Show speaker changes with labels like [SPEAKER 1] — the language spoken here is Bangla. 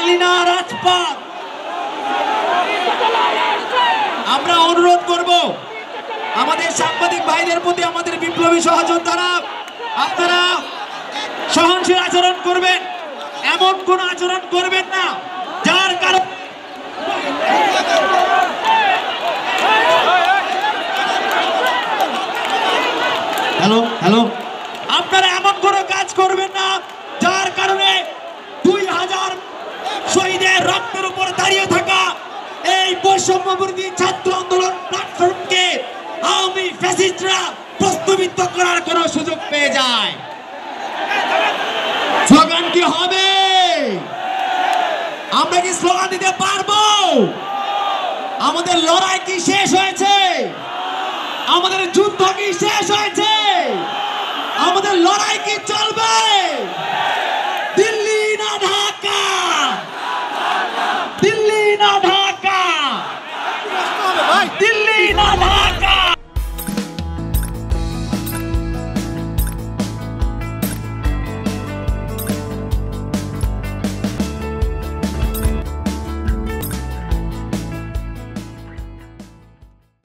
[SPEAKER 1] দিল্লি না রাজপথ। আমরা অনুরোধ করব আমাদের সাংবাদিক ভাইদের প্রতি, আমাদের বিপ্লবী সহযোদ্ধারা, আপনারা সহনশীল আচরণ করবেন, এমন কোন আচরণ করবেন না যার কারণে হ্যালো আপনারা এমন কোনো কাজ করবেন না যার কারণে 2000 শহীদের রক্তের উপর দাঁড়িয়ে থাকা এই বৈষম্যবিরোধী ছাত্র আন্দোলন প্ল্যাটফর্মকে আওয়ামী ফ্যাসিস্টরা প্রশ্নবিদ্ধ করার কোনো সুযোগ পেয়ে যায়। স্লোগান কি হবে? আমরা কি স্লোগান দিতে পারবো? আমাদের লড়াই কি শেষ হয়েছে? আমাদের যুদ্ধ কি শেষ হয়েছে? আমাদের লড়াই কি চলবে? দিল্লি না ঢাকা, দিল্লি না ঢাকা, দিল্লি না ঢাকা।